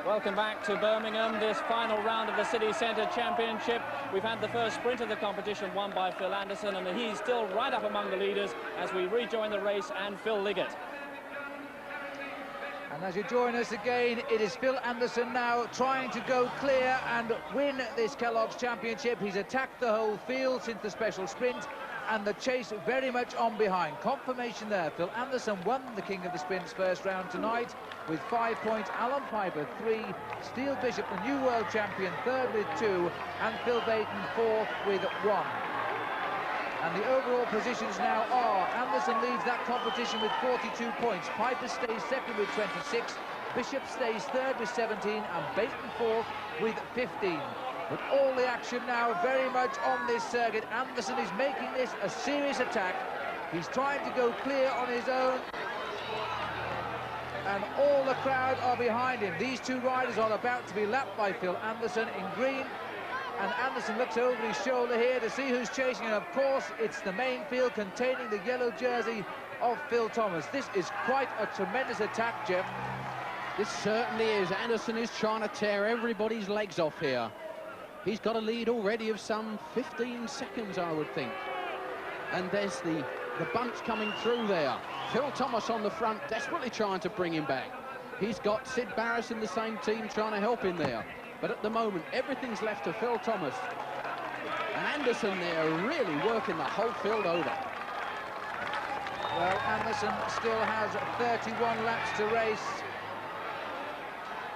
Welcome back to Birmingham, this final round of the City Centre Championship. We've had the first sprint of the competition won by Phil Anderson, and he's still right up among the leaders as we rejoin the race and Phil Liggett. And as you join us again, it is Phil Anderson now trying to go clear and win this Kellogg's Championship. He's attacked the whole field since the special sprint, and the chase very much on behind. Confirmation there. Phil Anderson won the King of the Sprints first round tonight with 5 points. Alan Piper 3, Steele Bishop, the new world champion, third with 2, and Phil Baton fourth with 1. And the overall positions now are: Anderson leads that competition with 42 points. Piper stays second with 26. Bishop stays third with 17, and Baton fourth with 15. But all the action now very much on this circuit. Anderson is making this a serious attack. He's trying to go clear on his own, and all the crowd are behind him. These two riders are about to be lapped by Phil Anderson in green, and Anderson looks over his shoulder here to see who's chasing, and of course it's the main field containing the yellow jersey of Phil Thomas. This is quite a tremendous attack, Jeff. This certainly is. Anderson is trying to tear everybody's legs off here. He's got a lead already of some 15 seconds, I would think. And there's the bunch coming through there. Phil Thomas on the front, desperately trying to bring him back. He's got Sid Barris in the same team trying to help him there. But at the moment, everything's left to Phil Thomas. And Anderson there really working the whole field over. Well, Anderson still has 31 laps to race,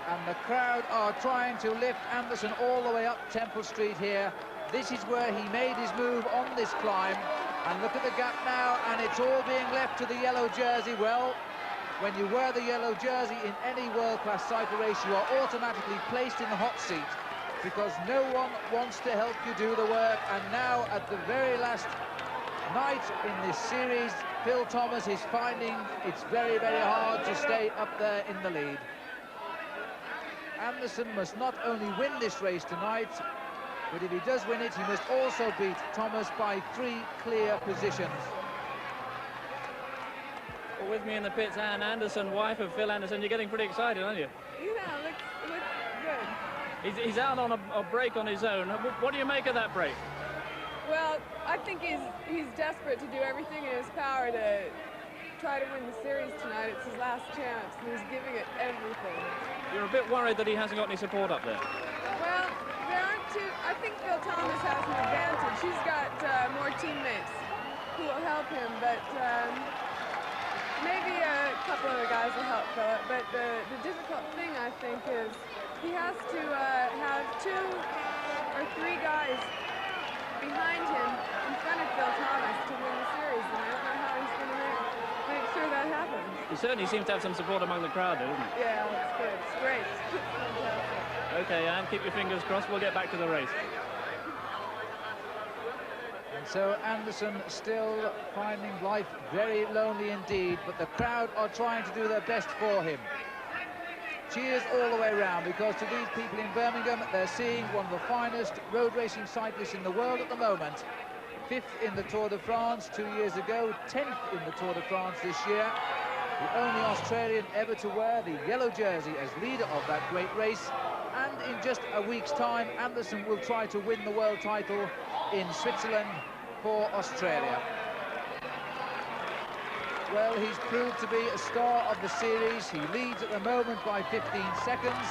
and the crowd are trying to lift Anderson all the way up Temple Street here. This is where he made his move on this climb, and look at the gap now, and it's all being left to the yellow jersey. Well, when you wear the yellow jersey in any world-class cycle race, you are automatically placed in the hot seat, because no one wants to help you do the work. And now, at the very last night in this series, Phil Thomas is finding it's very, very hard to stay up there in the lead. Anderson must not only win this race tonight, but if he does win it, he must also beat Thomas by 3 clear positions. Well, with me in the pits, Anne Anderson, wife of Phil Anderson. You're getting pretty excited, aren't you? Yeah, looks good. He's out on a break on his own. What do you make of that break? Well, I think he's desperate to do everything in his power to try to win the series tonight. It's his last chance, and he's giving it everything. You're a bit worried that he hasn't got any support up there? Well, there aren't too... I think Phil Thomas has an advantage. He's got more teammates who will help him, but maybe a couple other guys will help Philip. But the difficult thing, I think, is he has to have 2 or 3 guys behind him in front of Phil Thomas to win the series, and I don't know how he's going to make sure that happens. He certainly seems to have some support among the crowd, though, doesn't he? Yeah, that's good. It's great. Fantastic. Okay, Anne, keep your fingers crossed. We'll get back to the race. And so Anderson still finding life very lonely indeed, but the crowd are trying to do their best for him. Cheers all the way around, because to these people in Birmingham, they're seeing one of the finest road racing cyclists in the world at the moment. 5th in the Tour de France 2 years ago, 10th in the Tour de France this year. The only Australian ever to wear the yellow jersey as leader of that great race. And in just a week's time, Anderson will try to win the world title in Switzerland for Australia. Well, he's proved to be a star of the series. He leads at the moment by 15 seconds.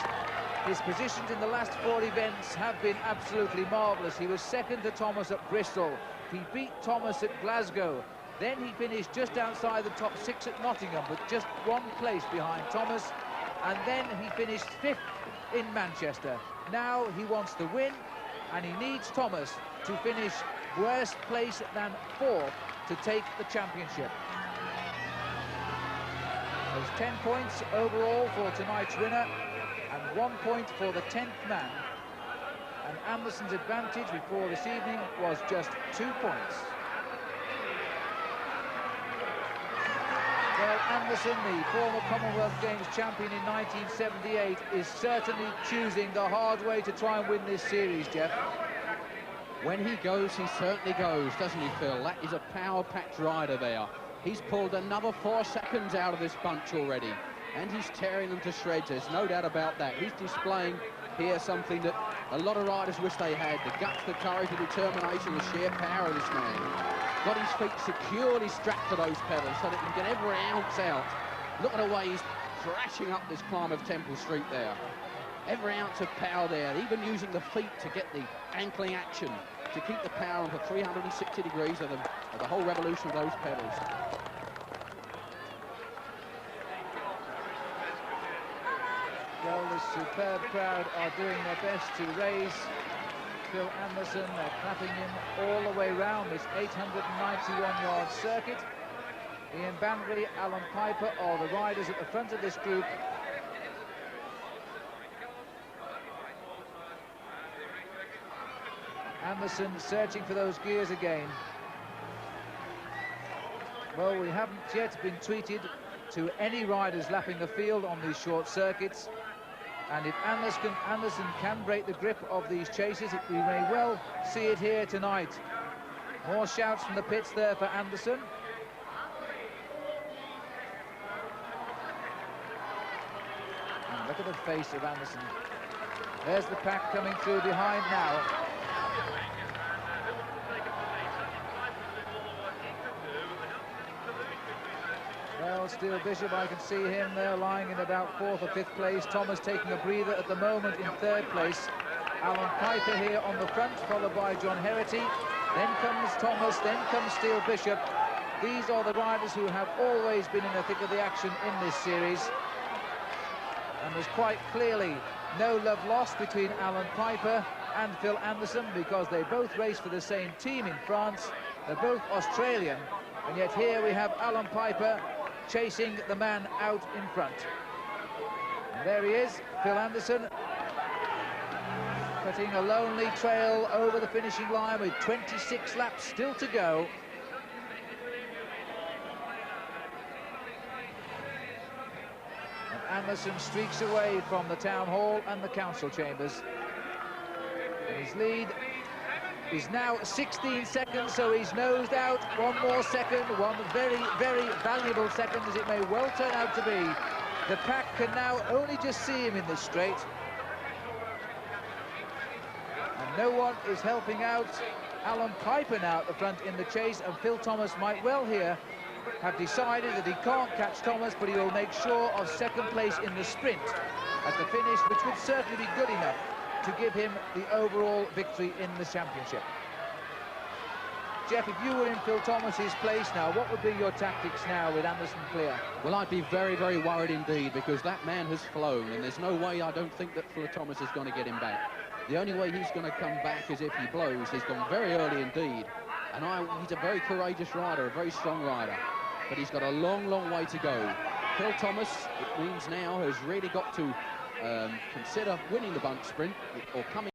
His positions in the last 4 events have been absolutely marvellous. He was second to Thomas at Bristol. He beat Thomas at Glasgow. Then he finished just outside the top 6 at Nottingham, but just 1 place behind Thomas. And then he finished 5th in Manchester. Now he wants to win, and he needs Thomas to finish worse place than 4th to take the championship. There's 10 points overall for tonight's winner, and 1 point for the 10th man. And Anderson's advantage before this evening was just 2 points. Well, Anderson, the former Commonwealth Games champion in 1978, is certainly choosing the hard way to try and win this series, Jeff. When he goes, he certainly goes, doesn't he, Phil? That is a power-packed rider there. He's pulled another 4 seconds out of this bunch already. and he's tearing them to shreds. There's no doubt about that. He's displaying here something that a lot of riders wish they had: the guts, the courage, the determination, the sheer power of this man. Got his feet securely strapped to those pedals so that he can get every ounce out. Look at the way he's crashing up this climb of Temple Street there. Every ounce of power there, even using the feet to get the ankling action, to keep the power on for 360 degrees of the whole revolution of those pedals. Well, this superb crowd are doing their best to raise Phil Anderson. They're clapping him all the way round this 891-yard circuit. Ian Banbury, Alan Piper are the riders at the front of this group. Anderson searching for those gears again. Well, we haven't yet been tweeted to any riders lapping the field on these short circuits. And if Anderson can break the grip of these chasers, we may well see it here tonight. More shouts from the pits there for Anderson. And look at the face of Anderson. There's the pack coming through behind now. Well, Steele Bishop, I can see him there lying in about 4th or 5th place. Thomas taking a breather at the moment in 3rd place. Alan Piper here on the front, followed by John Herity. Then comes Thomas, then comes Steele Bishop. These are the riders who have always been in the thick of the action in this series. And there's quite clearly no love lost between Alan Piper and Phil Anderson, because they both race for the same team in France. They're both Australian, and yet here we have Alan Piper chasing the man out in front. And there he is, Phil Anderson, cutting a lonely trail over the finishing line with 26 laps still to go. And Anderson streaks away from the town hall and the council chambers. And his lead is now 16 seconds, so he's nosed out. One more second, one very, very valuable second, as it may well turn out to be. The pack can now only just see him in this straight. And no one is helping out Alan Piper now at the front in the chase, and Phil Thomas might well here have decided that he can't catch Thomas, but he will make sure of 2nd place in the sprint at the finish, which would certainly be good enough to give him the overall victory in the championship. Jeff, if you were in Phil Thomas's place now, what would be your tactics now with Anderson clear? Well, I'd be very, very worried indeed, because that man has flown, and there's no way, I don't think, that Phil Thomas is going to get him back. The only way he's going to come back is if he blows. He's gone very early indeed, and he's a very courageous rider, a very strong rider, but he's got a long, long way to go. Phil Thomas, it means now, has really got to consider winning the bunt sprint or coming